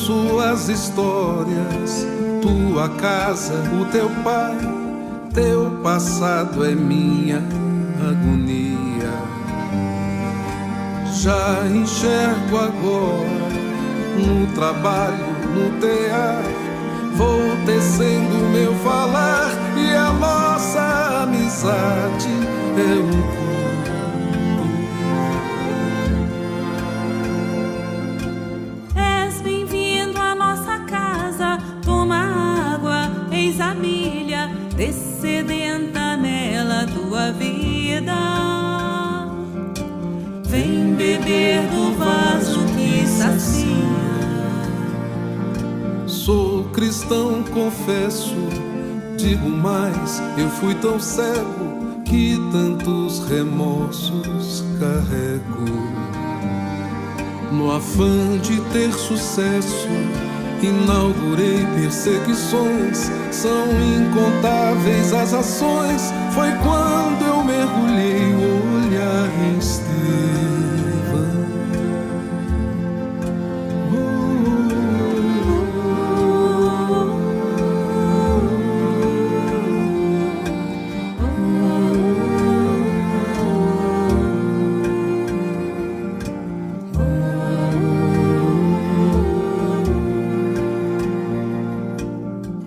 suas histórias, tua casa, o teu pai, teu passado é minha agonia. Já enxergo agora, no trabalho, no teatro, vou tecendo meu falar e a nossa amizade é um culto. És bem-vindo à nossa casa, toma água, eis a milha, descedenta nela tua vida. Vem beber do vaso que sacia. Sou cristão, confesso, digo mais, eu fui tão cego que tantos remorsos carrego. No afã de ter sucesso, inaugurei perseguições, são incontáveis as ações. Foi quando eu mergulhei o olhar em Estevão.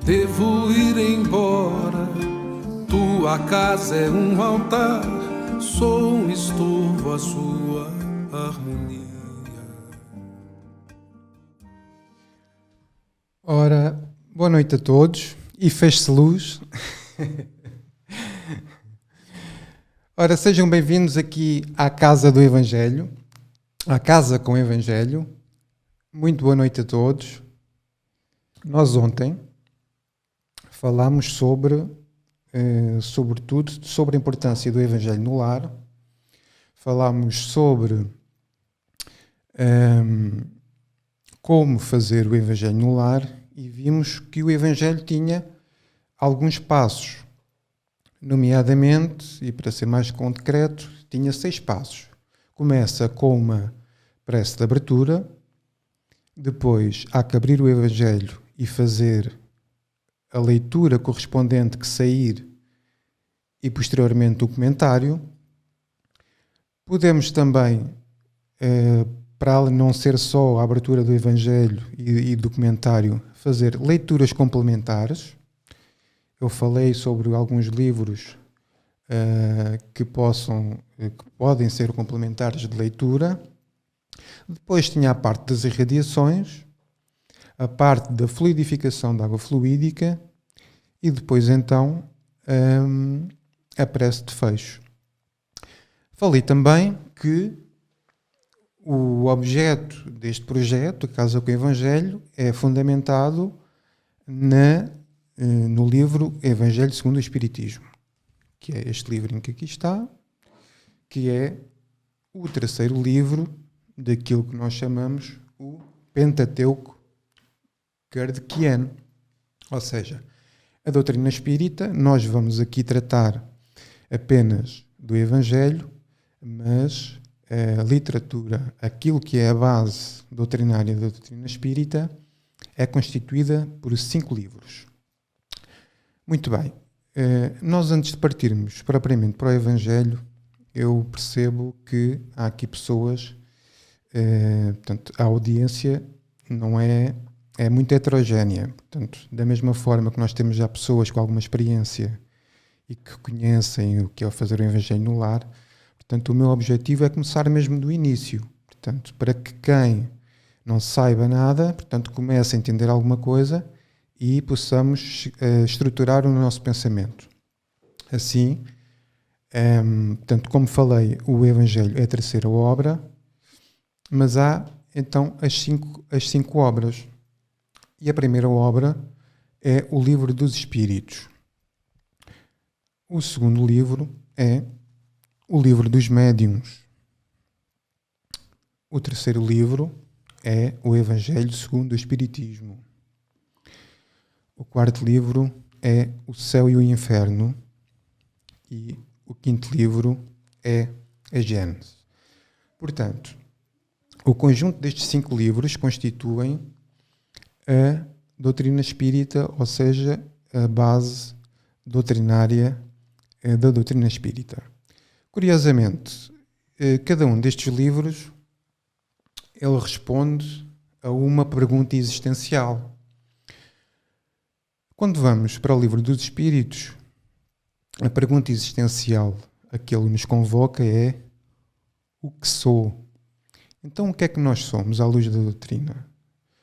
Devo ir embora, tua casa é um altar, sou um estorvo à sua harmonia. Ora, boa noite a todos e fez-se luz. Ora, sejam bem-vindos aqui à Casa do Evangelho, à Casa com o Evangelho. Muito boa noite a todos. Nós ontem falámos sobretudo sobre a importância do Evangelho no lar. Falámos sobre como fazer o Evangelho no lar e vimos que o Evangelho tinha alguns passos, nomeadamente, e para ser mais concreto, tinha 6 passos. Começa com uma prece de abertura, depois há que abrir o Evangelho e fazer a leitura correspondente que sair e posteriormente o comentário. Podemos também, para não ser só a abertura do Evangelho e do comentário, fazer leituras complementares. Eu falei sobre alguns livros que podem ser complementares de leitura. Depois tinha a parte das irradiações, a parte da fluidificação da água fluídica e depois então a prece de fecho. Falei também que o objeto deste projeto, a Casa com o Evangelho, é fundamentado no livro Evangelho segundo o Espiritismo, que é este livrinho que aqui está, que é o terceiro livro daquilo que nós chamamos o Pentateuco kardeciano. Ou seja, a doutrina espírita, nós vamos aqui tratar apenas do Evangelho, mas a literatura, aquilo que é a base doutrinária da doutrina espírita, é constituída por 5 livros. Muito bem. Nós, antes de partirmos propriamente para o Evangelho, eu percebo que há aqui pessoas, portanto, a audiência não é muito heterogénea. Portanto, da mesma forma que nós temos já pessoas com alguma experiência e que conhecem o que é fazer o Evangelho no lar, portanto, o meu objetivo é começar mesmo do início. Portanto, para que quem não saiba nada, portanto, comece a entender alguma coisa e possamos estruturar o nosso pensamento. Assim, portanto, como falei, o Evangelho é a terceira obra, mas há então as cinco obras. E a primeira obra é o Livro dos Espíritos. O segundo livro é o Livro dos Médiuns. O terceiro livro é o Evangelho segundo o Espiritismo. O quarto livro é O Céu e o Inferno. E o quinto livro é a Gênese. Portanto, o conjunto destes 5 livros constituem a doutrina espírita, ou seja, a base doutrinária da doutrina espírita. Curiosamente, cada um destes livros ele responde a uma pergunta existencial. Quando vamos para o Livro dos Espíritos, a pergunta existencial a que ele nos convoca é: o que sou? Então, o que é que nós somos à luz da doutrina?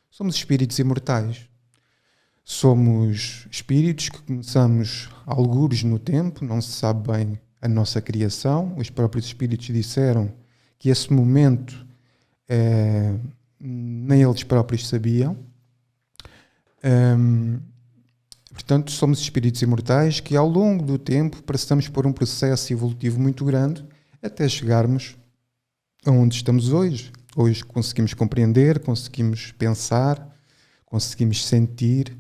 Somos espíritos imortais. Somos espíritos que começamos algures no tempo, não se sabe bem a nossa criação. Os próprios espíritos disseram que esse momento nem eles próprios sabiam. Portanto, somos espíritos imortais que ao longo do tempo passamos por um processo evolutivo muito grande até chegarmos aonde estamos hoje. Hoje conseguimos compreender, conseguimos pensar, conseguimos sentir,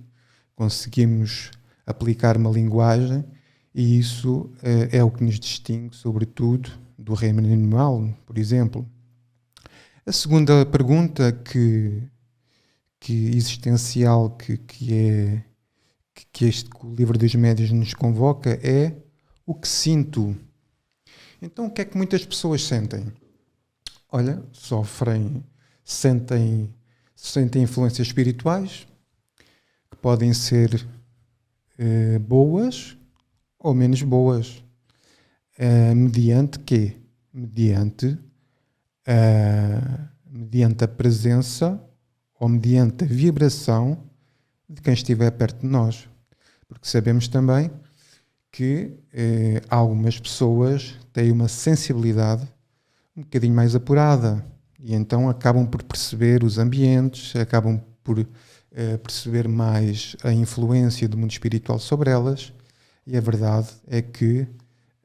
conseguimos aplicar uma linguagem, e isso é o que nos distingue, sobretudo, do reino animal, por exemplo. A segunda pergunta que existencial que o Livro dos Médiuns nos convoca é: o que sinto? Então, o que é que muitas pessoas sentem? Olha, sofrem, sentem influências espirituais, que podem ser boas ou menos boas. Mediante quê? Mediante a presença ou mediante a vibração de quem estiver perto de nós. Porque sabemos também que algumas pessoas têm uma sensibilidade um bocadinho mais apurada e então acabam por perceber os ambientes, acabam por perceber mais a influência do mundo espiritual sobre elas, e a verdade é que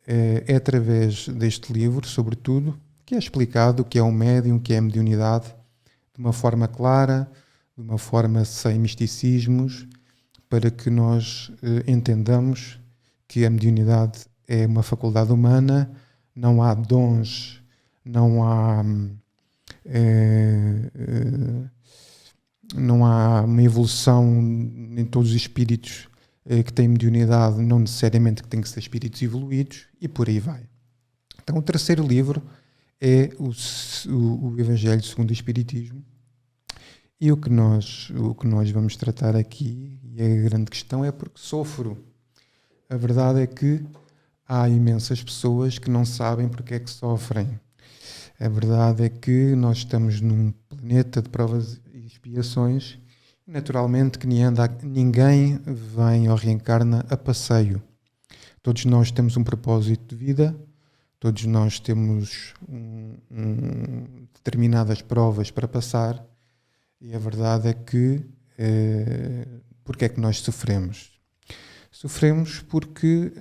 é através deste livro, sobretudo, que é explicado o que é um médium, o que é a mediunidade, de uma forma clara, de uma forma sem misticismos, para que nós entendamos que a mediunidade é uma faculdade humana, não há dons, não há uma evolução em todos os espíritos que têm mediunidade, não necessariamente que têm que ser espíritos evoluídos, e por aí vai. Então, o terceiro livro é o Evangelho segundo o Espiritismo, e o que nós vamos tratar aqui, e a grande questão é: porque sofro. A verdade é que há imensas pessoas que não sabem porque é que sofrem. A verdade é que nós estamos num planeta de provas e expiações, e naturalmente que ninguém vem ou reencarna a passeio. Todos nós temos um propósito de vida, todos nós temos determinadas provas para passar, e a verdade é que porque é que nós sofremos? Sofremos porque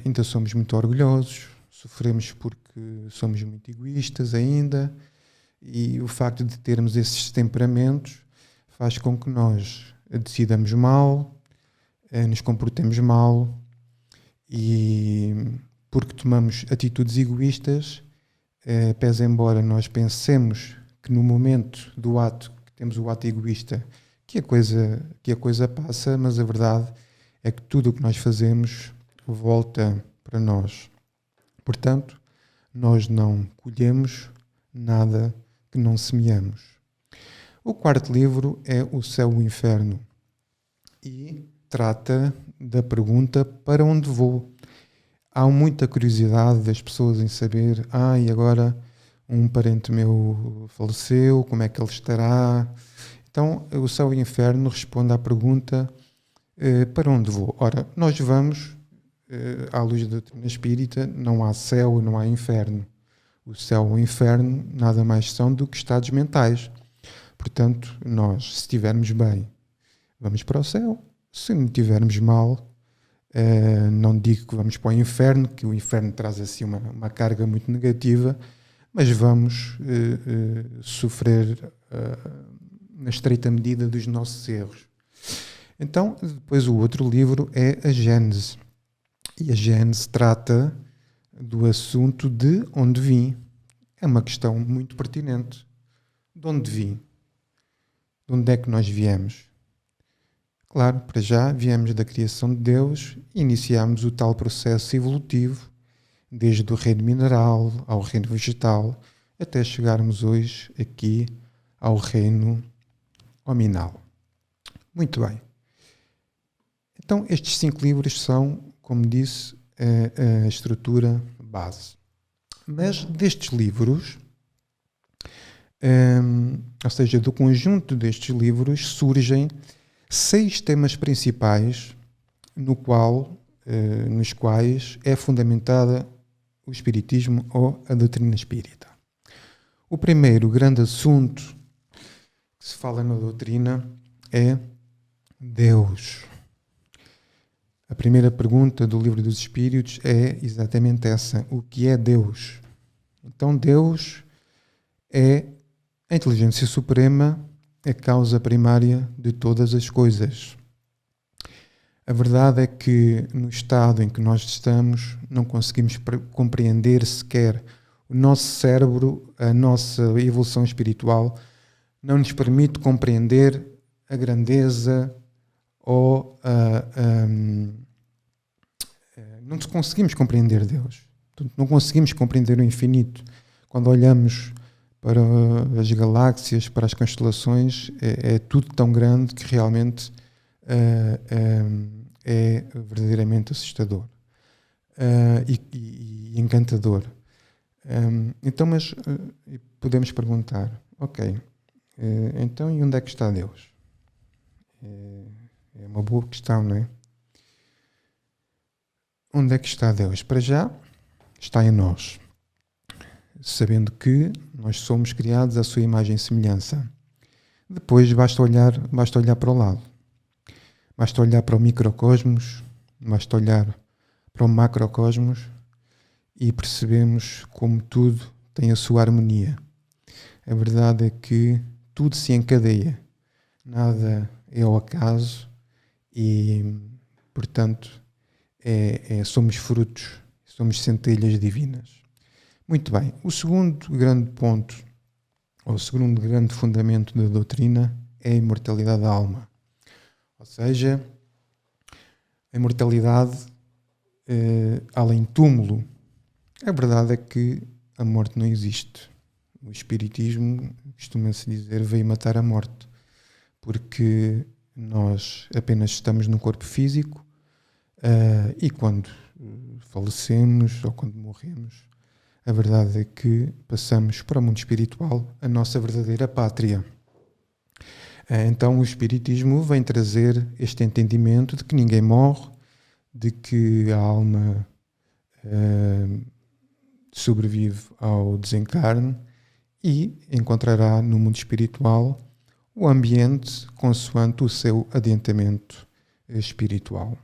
ainda somos muito orgulhosos, sofremos porque somos muito egoístas ainda, e o facto de termos esses temperamentos faz com que nós decidamos mal, nos comportemos mal, e porque tomamos atitudes egoístas, pese embora nós pensemos que no momento do ato, que temos o ato egoísta, que a coisa passa, mas a verdade é que tudo o que nós fazemos volta para nós. Portanto, nós não colhemos nada que não semeamos. O quarto livro é O Céu e o Inferno, e trata da pergunta: para onde vou? Há muita curiosidade das pessoas em saber: e agora um parente meu faleceu, como é que ele estará? Então, o Céu e o Inferno responde à pergunta: para onde vou? Ora, nós vamos, à luz da doutrina espírita, não há céu, não há inferno. O céu e o inferno nada mais são do que estados mentais. Portanto, nós, se estivermos bem, vamos para o céu. Se não estivermos mal, não digo que vamos para o inferno, que o inferno traz assim uma carga muito negativa, mas vamos sofrer na estreita medida dos nossos erros. Então, depois o outro livro é a Gênese. E a Gênese trata do assunto de onde vim. É uma questão muito pertinente. De onde vim? De onde é que nós viemos? Claro, para já viemos da criação de Deus e iniciámos o tal processo evolutivo, desde o reino mineral ao reino vegetal, até chegarmos hoje aqui ao reino hominal. Muito bem. Então, estes 5 livros são, como disse, a estrutura base. Mas destes livros, ou seja, do conjunto destes livros, surgem 6 temas principais nos quais é fundamentada o Espiritismo ou a doutrina espírita. O primeiro grande assunto que se fala na doutrina é Deus. A primeira pergunta do Livro dos Espíritos é exatamente essa: o que é Deus? Então, Deus é a inteligência suprema, a causa primária de todas as coisas. A verdade é que no estado em que nós estamos, não conseguimos compreender sequer o nosso cérebro, a nossa evolução espiritual, não nos permite compreender a grandeza ou não conseguimos compreender Deus. Não conseguimos compreender o infinito. Quando olhamos para as galáxias, para as constelações, é tudo tão grande que realmente é verdadeiramente assustador e encantador. Então, mas podemos perguntar, ok, então e onde é que está Deus? É uma boa questão, não é? Onde é que está Deus? Para já, está em nós, sabendo que nós somos criados à sua imagem e semelhança. Depois basta olhar para o lado. Basta olhar para o microcosmos, basta olhar para o macrocosmos e percebemos como tudo tem a sua harmonia. A verdade é que tudo se encadeia. Nada é ao acaso e, portanto, somos frutos, somos centelhas divinas. Muito bem. O segundo grande ponto, ou o segundo grande fundamento da doutrina é a imortalidade da alma. Ou seja, a imortalidade além túmulo. A verdade é que a morte não existe. O Espiritismo, costuma-se dizer, veio matar a morte. Porque nós apenas estamos no corpo físico e quando falecemos ou quando morremos, a verdade é que passamos para o mundo espiritual, a nossa verdadeira pátria. Então o Espiritismo vem trazer este entendimento de que ninguém morre, de que a alma sobrevive ao desencarne e encontrará no mundo espiritual o ambiente consoante o seu adiantamento espiritual.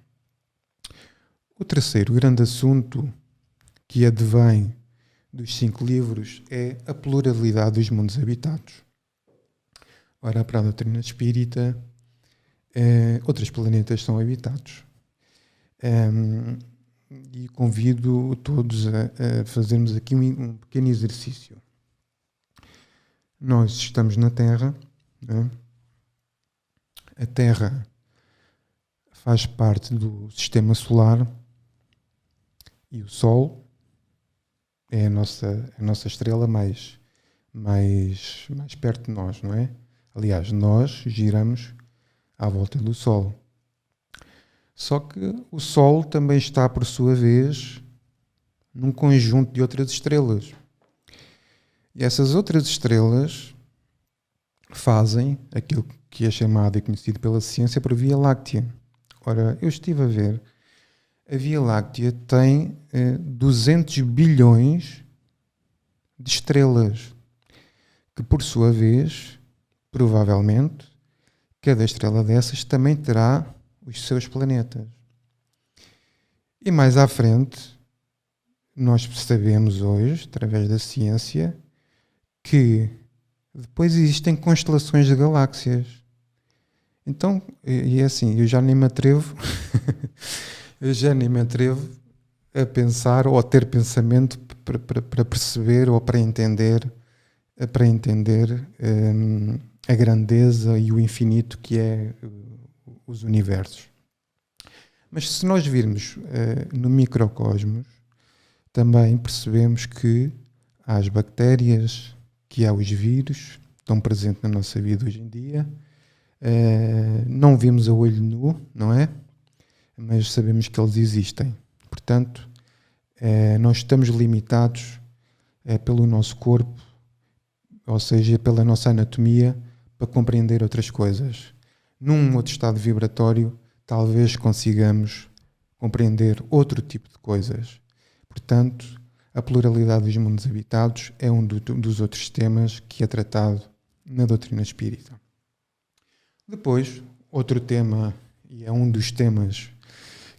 O terceiro grande assunto que advém dos 5 livros é a pluralidade dos mundos habitados. Ora, para a doutrina espírita, outros planetas são habitados. E convido todos a fazermos aqui um pequeno exercício. Nós estamos na Terra, né? A Terra faz parte do sistema solar e o Sol é a nossa estrela mais perto de nós, não é? Aliás, nós giramos à volta do Sol. Só que o Sol também está, por sua vez, num conjunto de outras estrelas. E essas outras estrelas fazem aquilo que é chamado e conhecido pela ciência por Via Láctea. Ora, eu estive a ver, a Via Láctea tem 200 bilhões de estrelas, que por sua vez, provavelmente, cada estrela dessas também terá os seus planetas. E mais à frente, nós sabemos hoje, através da ciência, que depois existem constelações de galáxias. Então, e é assim, eu já nem me atrevo a pensar ou a ter pensamento para perceber ou para entender a grandeza e o infinito que é os universos. Mas se nós virmos no microcosmos, também percebemos que há as bactérias, que há os vírus, estão presentes na nossa vida hoje em dia. Não vemos a olho nu, não é? Mas sabemos que eles existem. Portanto, nós estamos limitados pelo nosso corpo, ou seja, pela nossa anatomia, para compreender outras coisas. Num outro estado vibratório, talvez consigamos compreender outro tipo de coisas. Portanto, a pluralidade dos mundos habitados é um dos outros temas que é tratado na doutrina espírita. Depois, outro tema, e é um dos temas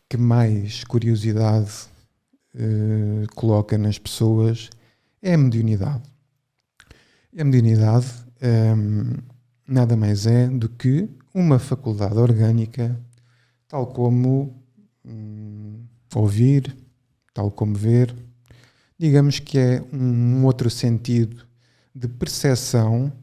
que mais curiosidade coloca nas pessoas, é a mediunidade. E a mediunidade nada mais é do que uma faculdade orgânica, tal como ouvir, tal como ver. Digamos que é um outro sentido de percepção.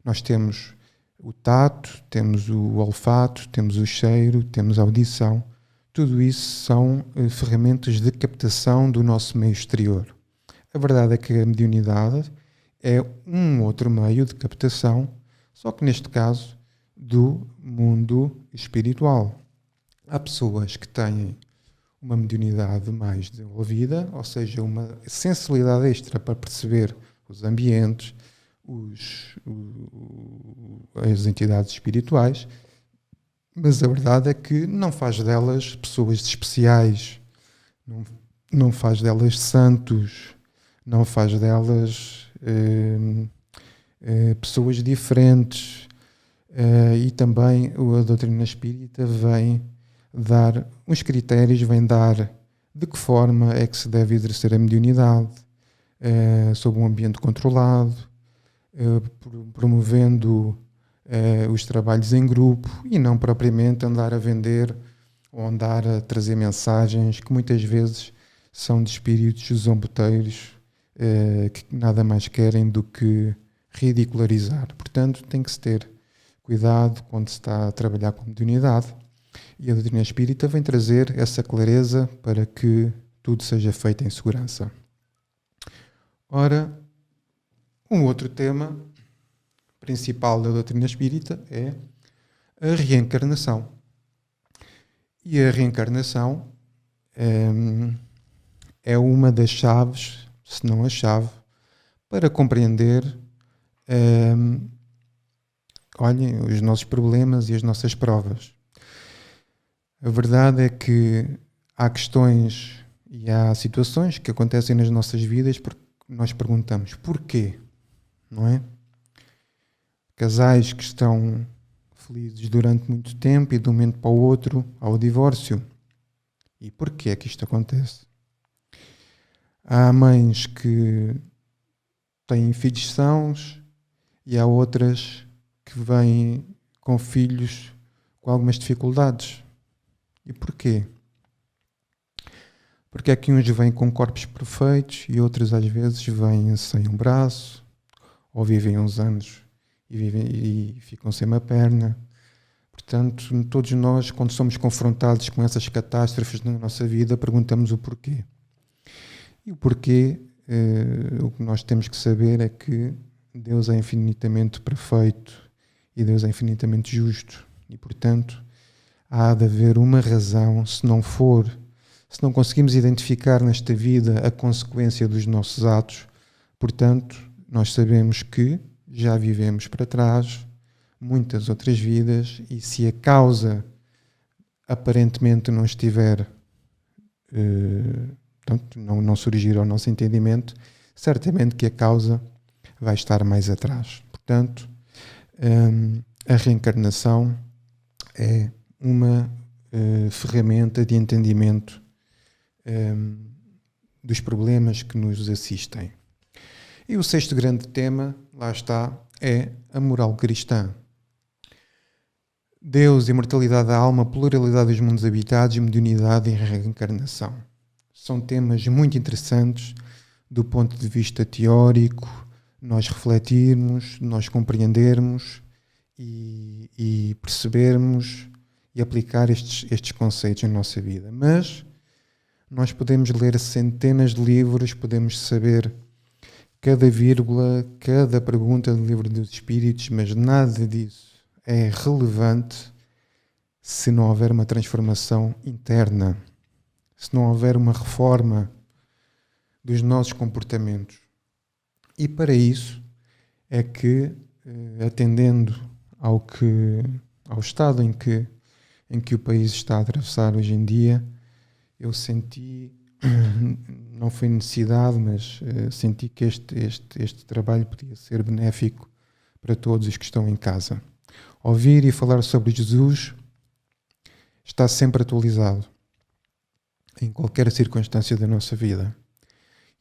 Nós temos o tato, temos o olfato, temos o cheiro, temos a audição. Tudo isso são ferramentas de captação do nosso meio exterior. A verdade é que a mediunidade é um outro meio de captação, só que neste caso do mundo espiritual. Há pessoas que têm uma mediunidade mais desenvolvida, ou seja, uma sensibilidade extra para perceber os ambientes, as entidades espirituais, mas a verdade é que não faz delas pessoas especiais, não faz delas santos, não faz delas pessoas diferentes. E também a doutrina espírita vem dar uns critérios, vem dar de que forma é que se deve exercer a mediunidade, sob um ambiente controlado, promovendo os trabalhos em grupo e não propriamente andar a vender ou andar a trazer mensagens que muitas vezes são de espíritos zomboteiros que nada mais querem do que ridicularizar. Portanto, tem que se ter cuidado quando se está a trabalhar com mediunidade, e a doutrina espírita vem trazer essa clareza para que tudo seja feito em segurança. Ora, um outro tema principal da doutrina espírita é a reencarnação. E a reencarnação é uma das chaves, se não a chave, para compreender os nossos problemas e as nossas provas. A verdade é que há questões e há situações que acontecem nas nossas vidas porque nós perguntamos porquê, não é? Casais que estão felizes durante muito tempo e de um momento para o outro ao divórcio. E porquê é que isto acontece? Há mães que têm filhos sãos e há outras que vêm com filhos com algumas dificuldades. E porquê? Porque é que uns vêm com corpos perfeitos e outros às vezes vêm sem um braço, ou vivem uns anos e ficam sem uma perna. Portanto, todos nós, quando somos confrontados com essas catástrofes na nossa vida, perguntamos o porquê. E o porquê, o que nós temos que saber é que Deus é infinitamente perfeito e Deus é infinitamente justo. E, portanto, há de haver uma razão, se não conseguimos identificar nesta vida a consequência dos nossos atos, portanto, nós sabemos que já vivemos para trás muitas outras vidas e se a causa aparentemente não estiver, não surgir ao nosso entendimento, certamente que a causa vai estar mais atrás. Portanto, a reencarnação é uma ferramenta de entendimento dos problemas que nos assistem. E o sexto grande tema, lá está, é a moral cristã. Deus, imortalidade da alma, pluralidade dos mundos habitados, mediunidade e reencarnação. São temas muito interessantes do ponto de vista teórico, nós refletirmos, nós compreendermos e percebermos e aplicar estes conceitos na nossa vida. Mas nós podemos ler centenas de livros, podemos saber cada vírgula, cada pergunta do livro dos Espíritos, mas nada disso é relevante se não houver uma transformação interna, se não houver uma reforma dos nossos comportamentos. E para isso é que, atendendo ao estado em que o país está a atravessar hoje em dia, eu senti, não foi necessidade, mas senti que este trabalho podia ser benéfico para todos os que estão em casa. Ouvir e falar sobre Jesus está sempre atualizado em qualquer circunstância da nossa vida.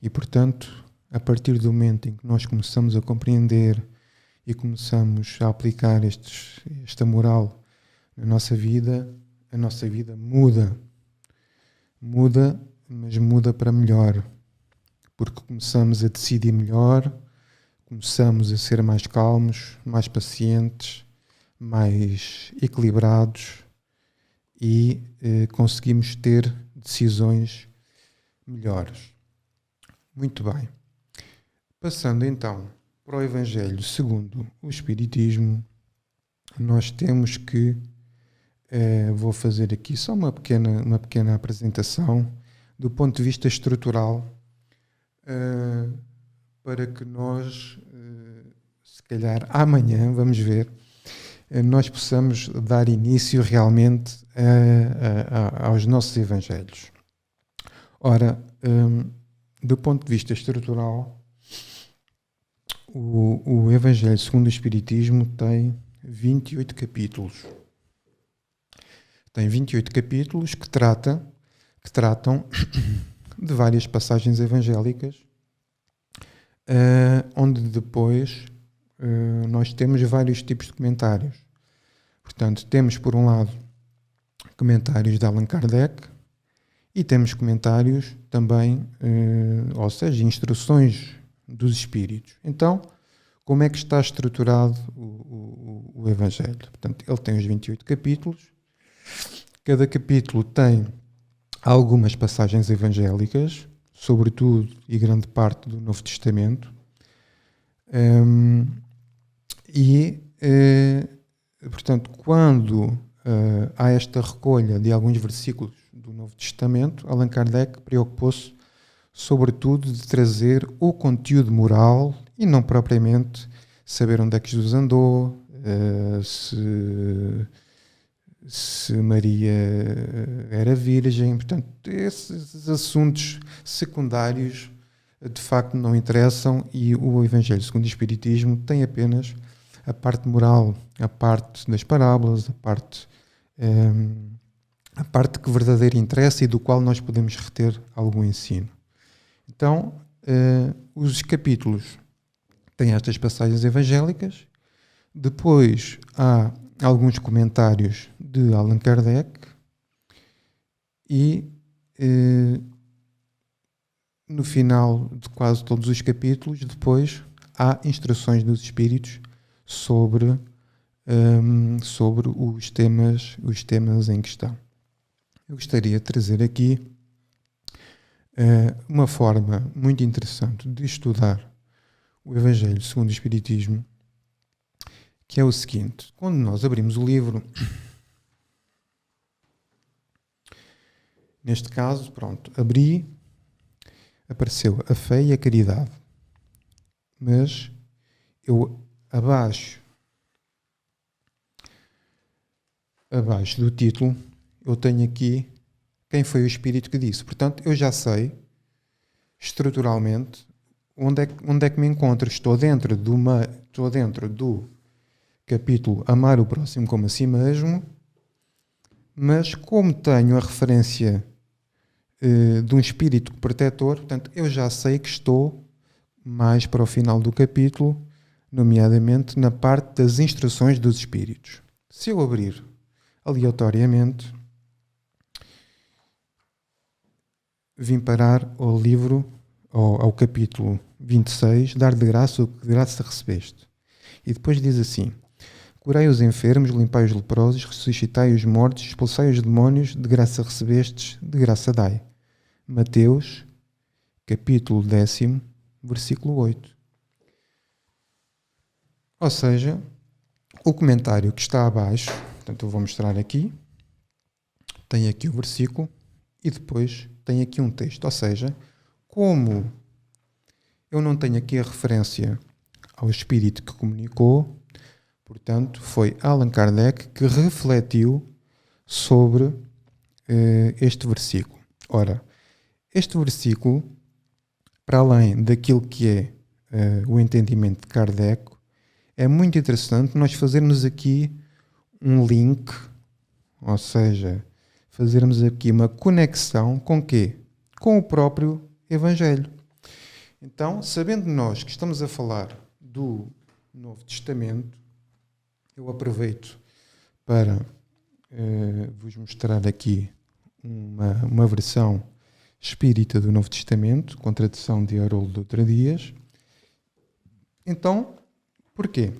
E, portanto, a partir do momento em que nós começamos a compreender e começamos a aplicar esta moral na nossa vida, a nossa vida muda. Muda, mas muda para melhor. Porque começamos a decidir melhor, começamos a ser mais calmos, mais pacientes, mais equilibrados e conseguimos ter decisões melhores. Muito bem. Passando então para o Evangelho segundo o Espiritismo, nós temos que, vou fazer aqui só uma pequena apresentação do ponto de vista estrutural, para que nós, se calhar amanhã, vamos ver, nós possamos dar início realmente aos nossos Evangelhos. Ora, do ponto de vista estrutural, o Evangelho segundo o Espiritismo tem 28 capítulos. Tem 28 capítulos que tratam de várias passagens evangélicas, onde depois nós temos vários tipos de comentários. Portanto, temos por um lado comentários de Allan Kardec e temos comentários também, ou seja, instruções dos Espíritos. Então, como é que está estruturado o Evangelho? Portanto, ele tem os 28 capítulos. Cada capítulo tem algumas passagens evangélicas, sobretudo e grande parte do Novo Testamento. Portanto, quando há esta recolha de alguns versículos do Novo Testamento, Allan Kardec preocupou-se sobretudo de trazer o conteúdo moral e não propriamente saber onde é que Jesus andou, se Maria era virgem. Portanto, esses assuntos secundários de facto não interessam, e o Evangelho segundo o Espiritismo tem apenas a parte moral, a parte das parábolas, a parte que verdadeiro interessa e do qual nós podemos reter algum ensino. Então, os capítulos têm estas passagens evangélicas. Depois há alguns comentários de Allan Kardec e no final de quase todos os capítulos depois há instruções dos Espíritos sobre os temas em questão. Eu gostaria de trazer aqui uma forma muito interessante de estudar o Evangelho segundo o Espiritismo, que é o seguinte: quando nós abrimos o livro, neste caso, abri, apareceu a fé e a caridade, mas eu abaixo do título eu tenho aqui quem foi o Espírito que disse. Portanto, eu já sei estruturalmente onde é que me encontro. Estou dentro do capítulo Amar o Próximo como a Si Mesmo, mas como tenho a referência de um Espírito protetor, portanto, eu já sei que estou mais para o final do capítulo, nomeadamente na parte das instruções dos Espíritos. Se eu abrir aleatoriamente, vim parar ao livro, ao capítulo 26, Dar de graça o que de graça recebeste. E depois diz assim: curai os enfermos, limpai os leprosos, ressuscitai os mortos, expulsai os demónios, de graça recebestes, de graça dai. Mateus, capítulo 10, versículo 8. Ou seja, o comentário que está abaixo, portanto eu vou mostrar aqui, tem aqui o versículo e depois tem aqui um texto. Ou seja, como eu não tenho aqui a referência ao Espírito que comunicou, portanto, foi Allan Kardec que refletiu sobre este versículo. Ora, este versículo, para além daquilo que é o entendimento de Kardec, é muito interessante nós fazermos aqui um link, ou seja, fazermos aqui uma conexão com o quê? Com o próprio Evangelho. Então, sabendo nós que estamos a falar do Novo Testamento, eu aproveito para vos mostrar aqui uma versão espírita do Novo Testamento, com tradução de Haroldo Dutra Dias. Então, porquê?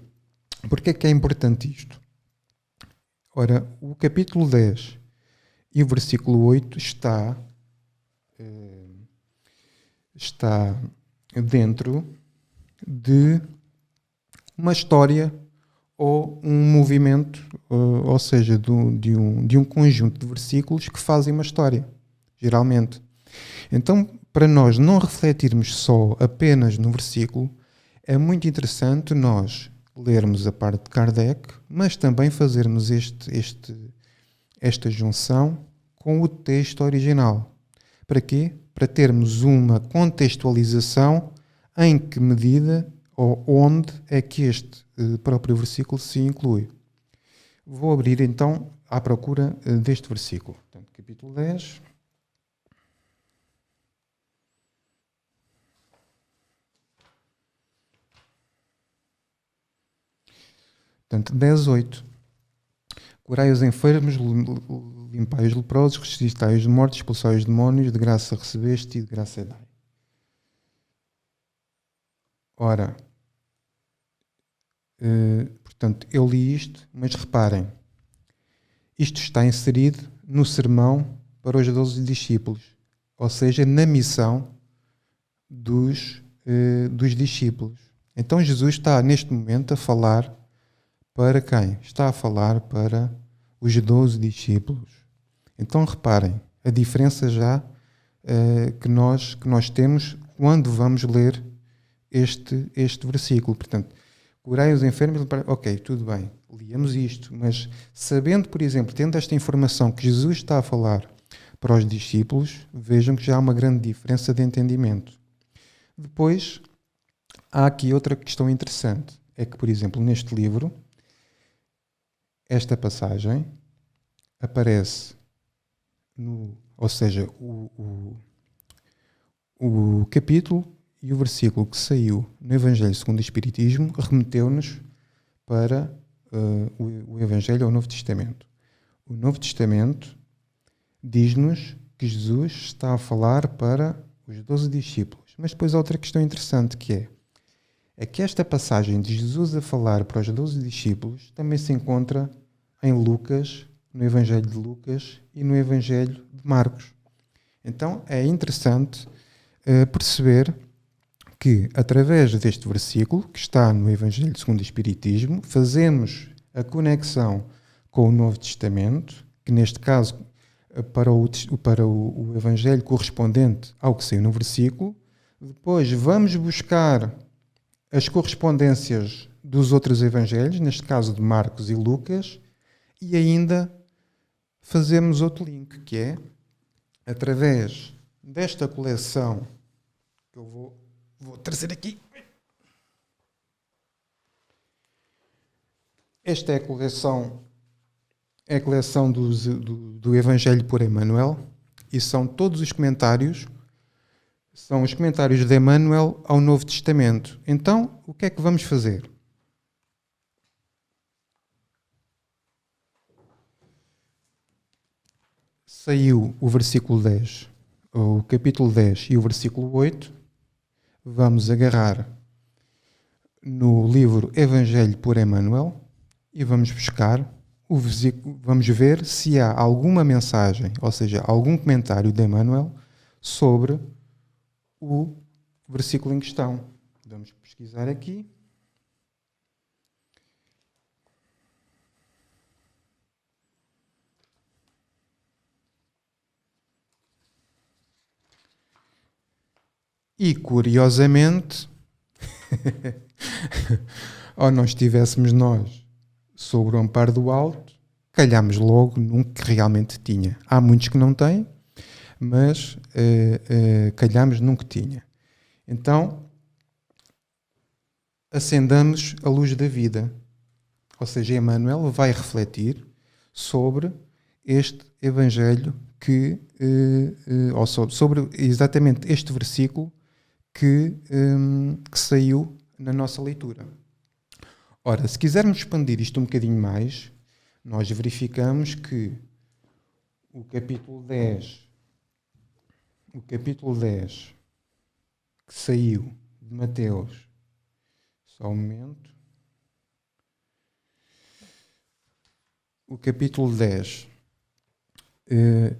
Porquê que é importante isto? Ora, o capítulo 10 e o versículo 8 está dentro de uma história ou um movimento, ou seja, de um conjunto de versículos que fazem uma história, geralmente. Então, para nós não refletirmos só apenas no versículo, é muito interessante nós lermos a parte de Kardec, mas também fazermos esta junção com o texto original. Para quê? Para termos uma contextualização em que medida ou onde é que este próprio versículo se inclui. Vou abrir então à procura deste versículo. Portanto, capítulo 10. Portanto, 10:8. Curai os enfermos, limpai os leprosos, ressuscitai os mortos, expulsai os demónios, de graça recebeste e de graça dai. Ora, portanto, eu li isto, mas reparem, isto está inserido no sermão para os 12 discípulos, ou seja, na missão dos discípulos. Então Jesus está neste momento a falar para quem? Está a falar para os 12 discípulos. Então reparem, a diferença já que nós temos quando vamos ler este versículo. Portanto, curai os enfermos, ok, tudo bem, líamos isto, mas sabendo, por exemplo, tendo esta informação que Jesus está a falar para os discípulos, vejam que já há uma grande diferença de entendimento. Depois, há aqui outra questão interessante, é que, por exemplo, neste livro, esta passagem aparece ou seja, o capítulo e o versículo que saiu no Evangelho segundo o Espiritismo remeteu-nos para o Evangelho ao Novo Testamento. O Novo Testamento diz-nos que Jesus está a falar para os 12 discípulos. Mas depois há outra questão interessante que é que esta passagem de Jesus a falar para os 12 discípulos também se encontra em Lucas, no Evangelho de Lucas e no Evangelho de Marcos. Então é interessante perceber que, através deste versículo, que está no Evangelho segundo o Espiritismo, fazemos a conexão com o Novo Testamento, que neste caso, para o Evangelho correspondente ao que saiu no versículo. Depois vamos buscar as correspondências dos outros Evangelhos, neste caso de Marcos e Lucas, e ainda fazemos outro link, que é, através desta coleção, que eu vou trazer aqui. Esta é a coleção do Evangelho por Emmanuel, e são todos os comentários, são os comentários de Emmanuel ao Novo Testamento. Então, o que é que vamos fazer? Saiu o versículo 10, o capítulo 10 e o versículo 8, vamos agarrar no livro Evangelho por Emmanuel, e vamos buscar o versículo, vamos ver se há alguma mensagem, ou seja, algum comentário de Emmanuel sobre o versículo em questão. Vamos pesquisar aqui. E, curiosamente, ou não estivéssemos nós sobre o amparo do alto, calhámos logo num que realmente tinha. Há muitos que não têm, mas calhámos num que tinha. Então, acendamos a luz da vida. Ou seja, Emmanuel vai refletir sobre este Evangelho ou sobre exatamente este versículo que saiu na nossa leitura. Ora, se quisermos expandir isto um bocadinho mais, nós verificamos que o capítulo 10, que saiu de Mateus, só um momento, o capítulo 10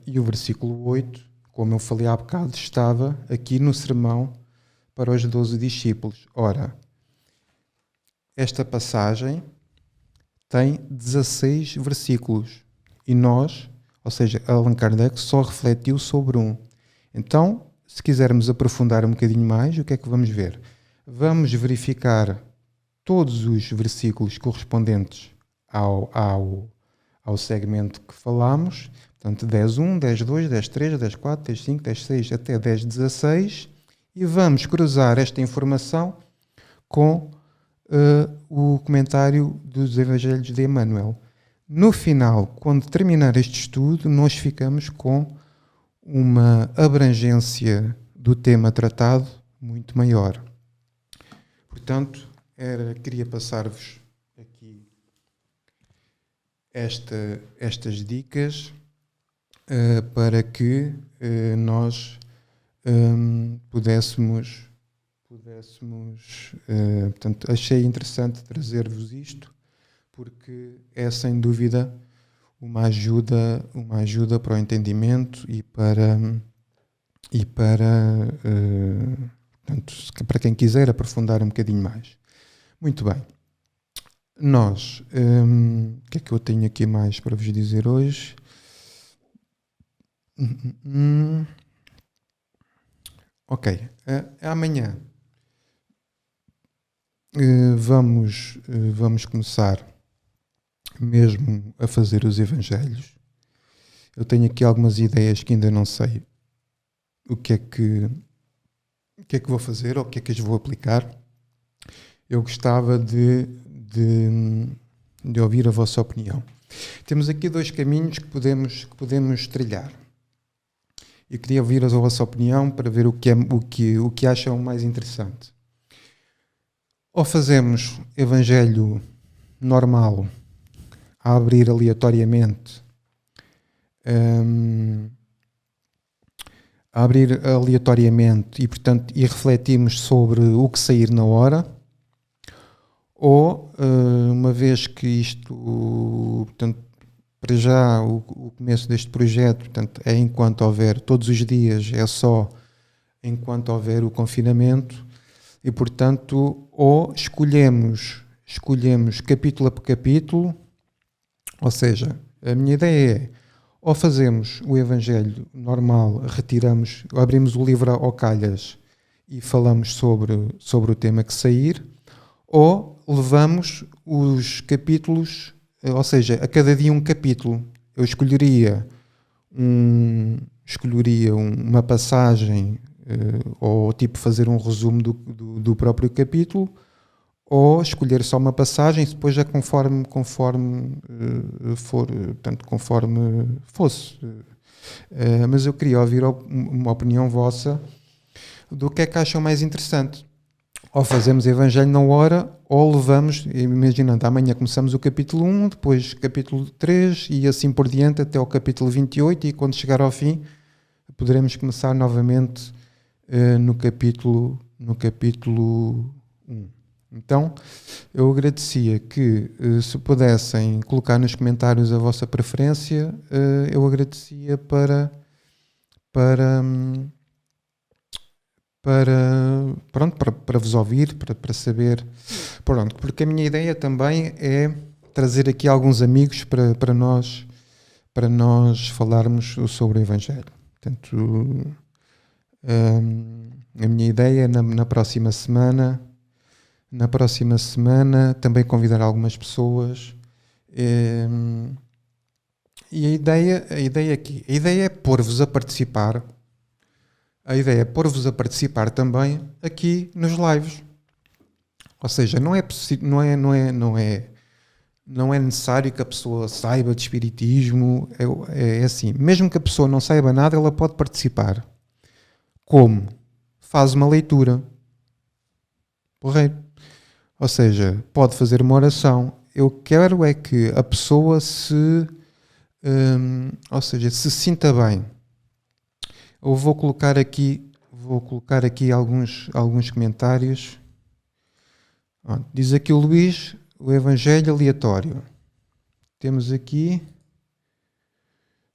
e o versículo 8, como eu falei há bocado, estava aqui no sermão para os 12 discípulos. Ora, esta passagem tem 16 versículos e nós, ou seja, Allan Kardec só refletiu sobre um. Então, se quisermos aprofundar um bocadinho mais, o que é que vamos ver? Vamos verificar todos os versículos correspondentes ao segmento que falámos, portanto 10.1, 10.2, 10.3, 10.4, 10.5, 10.6 até 10.16, e vamos cruzar esta informação com o comentário dos Evangelhos de Emmanuel. No final, quando terminar este estudo, nós ficamos com uma abrangência do tema tratado muito maior. Portanto, queria passar-vos aqui estas dicas para que nós pudéssemos portanto, achei interessante trazer-vos isto, porque é sem dúvida uma ajuda para o entendimento e portanto, para quem quiser aprofundar um bocadinho mais. Muito bem. Nós, o que é que eu tenho aqui mais para vos dizer hoje? Ok. Amanhã vamos começar mesmo a fazer os Evangelhos. Eu tenho aqui algumas ideias que ainda não sei o que é que vou fazer ou o que é que as vou aplicar. Eu gostava de ouvir a vossa opinião. Temos aqui dois caminhos que podemos trilhar. Eu queria ouvir a vossa opinião para ver o que acham mais interessante. Ou fazemos Evangelho normal, a abrir aleatoriamente, e, portanto, refletimos sobre o que sair na hora, ou, uma vez que isto, portanto, para já o começo deste projeto, portanto, é enquanto houver, todos os dias, é só enquanto houver o confinamento, e, portanto, ou escolhemos capítulo por capítulo, ou seja, a minha ideia é, ou fazemos o Evangelho normal, abrimos o livro ao calhas e falamos sobre o tema que sair, ou levamos os capítulos, ou seja, a cada dia um capítulo. Eu escolheria uma passagem, ou tipo fazer um resumo do próprio capítulo, ou escolher só uma passagem, depois já conforme fosse. Mas eu queria ouvir uma opinião vossa do que é que acham mais interessante. Ou fazemos Evangelho na hora, ou levamos, imaginando, amanhã começamos o capítulo 1, depois capítulo 3 e assim por diante até o capítulo 28, e quando chegar ao fim poderemos começar novamente no capítulo 1. Então, eu agradecia que, se pudessem colocar nos comentários a vossa preferência, eu agradecia para vos ouvir, para saber, pronto, porque a minha ideia também é trazer aqui alguns amigos para nós falarmos sobre o Evangelho. Portanto, a minha ideia é na próxima semana também convidar algumas pessoas, e a ideia é pôr-vos a participar. A ideia é pôr-vos a participar também aqui nos lives. Ou seja, não é necessário que a pessoa saiba de espiritismo. É assim, mesmo que a pessoa não saiba nada, ela pode participar. Como? Faz uma leitura. Porreiro. Ou seja, pode fazer uma oração. Eu quero é que a pessoa se sinta bem. Eu vou colocar aqui alguns comentários. Diz aqui o Luís, o Evangelho aleatório. Temos aqui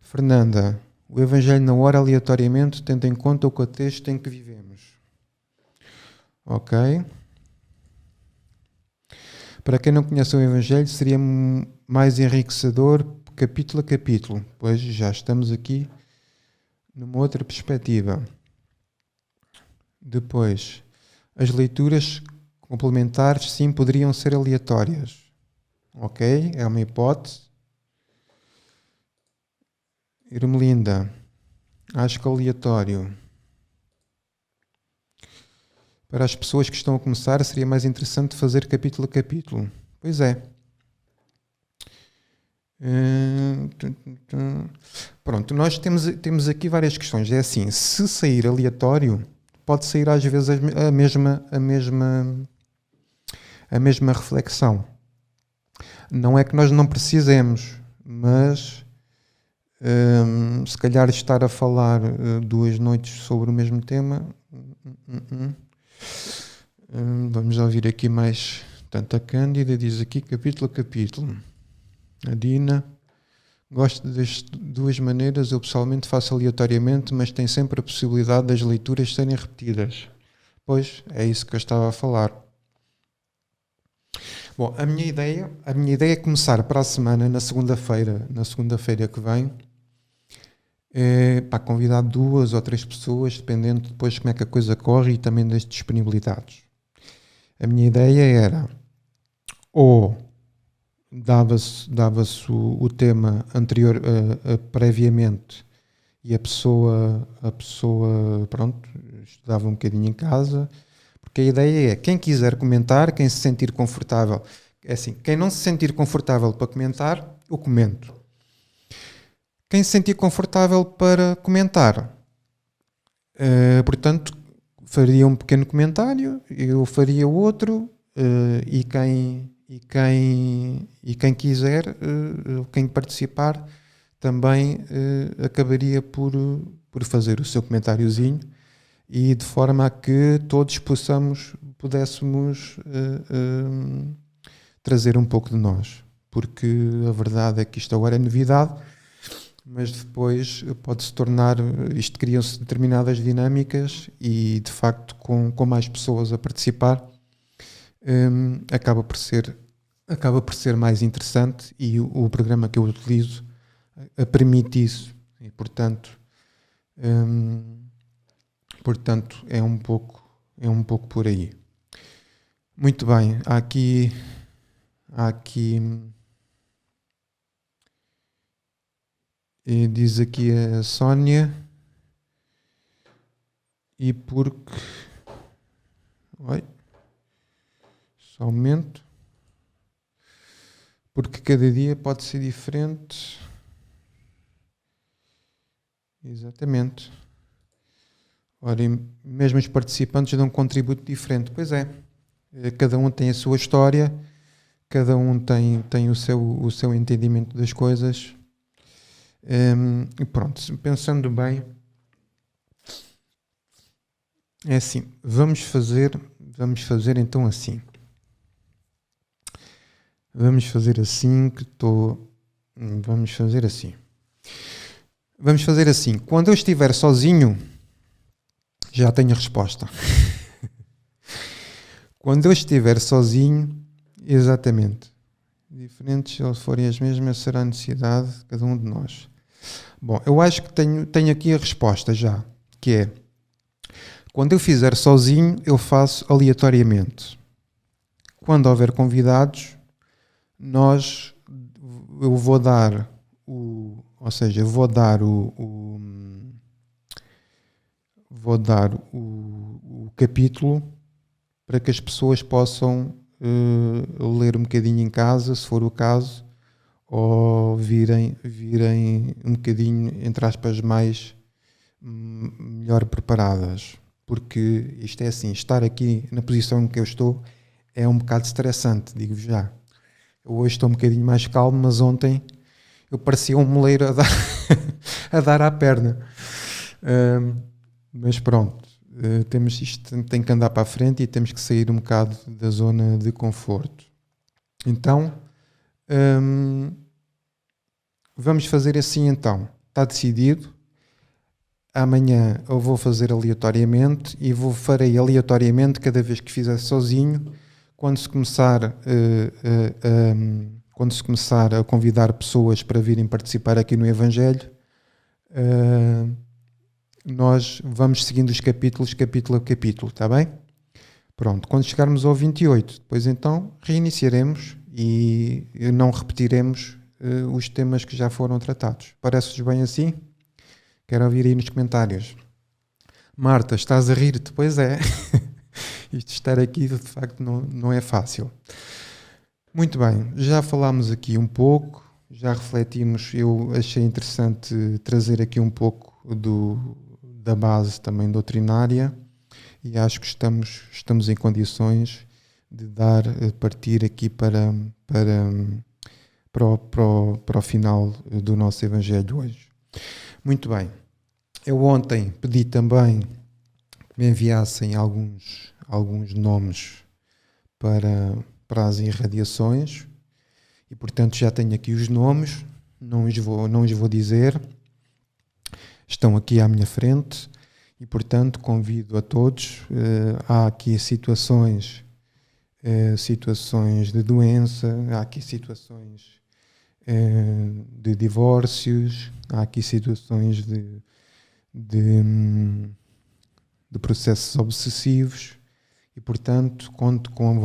Fernanda, o Evangelho não ora aleatoriamente, tendo em conta o contexto em que vivemos. Ok. Para quem não conhece o Evangelho, seria mais enriquecedor capítulo a capítulo, pois já estamos aqui numa outra perspectiva. Depois, as leituras complementares, sim, poderiam ser aleatórias. Ok? É uma hipótese. Irmelinda, acho que aleatório. Para as pessoas que estão a começar, seria mais interessante fazer capítulo a capítulo. Pois é. Pronto, nós temos aqui várias questões. É assim, se sair aleatório, pode sair às vezes a mesma reflexão. Não é que nós não precisemos, mas se calhar estar a falar 2 noites sobre o mesmo tema. Vamos ouvir aqui mais. Portanto, a Cândida diz aqui capítulo a capítulo. A Dina, gosto das 2 maneiras, eu pessoalmente faço aleatoriamente, mas tem sempre a possibilidade das leituras serem repetidas. Pois, é isso que eu estava a falar. Bom, a minha ideia é começar para a semana, na segunda-feira que vem, para convidar 2 ou 3 pessoas, dependendo depois de como é que a coisa corre e também das disponibilidades. A minha ideia era, ou dava-se o tema anterior previamente e a pessoa pronto, estudava um bocadinho em casa, porque a ideia é, quem quiser comentar, quem se sentir confortável, é assim, quem não se sentir confortável para comentar, eu comento. Quem se sentir confortável para comentar, portanto, faria um pequeno comentário, eu faria outro, e quem quiser, quem participar, também acabaria por fazer o seu comentáriozinho, e de forma a que todos pudéssemos trazer um pouco de nós. Porque a verdade é que isto agora é novidade, mas depois pode-se tornar, isto criam-se determinadas dinâmicas e, de facto, com mais pessoas a participar, acaba por ser mais interessante, e o programa que eu utilizo permite isso, e portanto é um pouco por aí. Muito bem, há aqui diz aqui a Sónia, e porque só um momento, porque cada dia pode ser diferente. Exatamente. Ora, e mesmo os participantes dão um contributo diferente. Pois é, cada um tem a sua história, cada um tem o seu entendimento das coisas. E pronto, pensando bem, é assim, vamos fazer então assim. Vamos fazer assim que estou... Vamos fazer assim. Vamos fazer assim. Quando eu estiver sozinho, já tenho a resposta. Quando eu estiver sozinho, exatamente. Diferentes, se eles forem as mesmas, será a necessidade de cada um de nós. Bom, eu acho que tenho aqui a resposta já, que é, quando eu fizer sozinho, eu faço aleatoriamente. Quando houver convidados, eu vou dar o capítulo para que as pessoas possam ler um bocadinho em casa, se for o caso, ou virem um bocadinho, entre aspas, melhor preparadas. Porque isto é assim, estar aqui na posição em que eu estou é um bocado estressante, digo-vos já. Eu hoje estou um bocadinho mais calmo, mas ontem eu parecia um moleiro a dar à perna. Mas pronto, isto tem que andar para a frente e temos que sair um bocado da zona de conforto. Então, vamos fazer assim então. Está decidido. Amanhã eu vou fazer aleatoriamente e farei aleatoriamente cada vez que fizer sozinho. Quando se começar a convidar pessoas para virem participar aqui no Evangelho, nós vamos seguindo os capítulos, capítulo a capítulo, está bem? Pronto, quando chegarmos ao 28, depois então reiniciaremos e não repetiremos os temas que já foram tratados. Parece-vos bem assim? Quero ouvir aí nos comentários. Marta, estás a rir-te? Pois é. Isto estar aqui de facto não é fácil. Muito bem, já falámos aqui um pouco, já refletimos, eu achei interessante trazer aqui um pouco da base também doutrinária e acho que estamos em condições de partir aqui para o final do nosso Evangelho hoje. Muito bem, eu ontem pedi também que me enviassem alguns nomes para as irradiações e portanto já tenho aqui os nomes, não os vou dizer, estão aqui à minha frente e portanto convido a todos. Há aqui situações de doença, há aqui situações de divórcios, há aqui situações de processos obsessivos e portanto conto com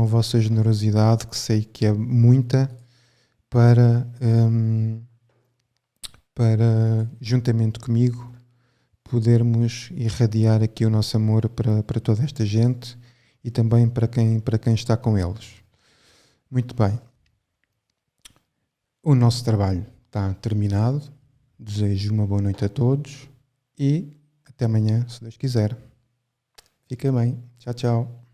a vossa generosidade, que sei que é muita, para juntamente comigo podermos irradiar aqui o nosso amor para toda esta gente e também para quem está com eles. Muito bem. O nosso trabalho está terminado. Desejo uma boa noite a todos e até amanhã, se Deus quiser. Fica bem. Tchau, tchau.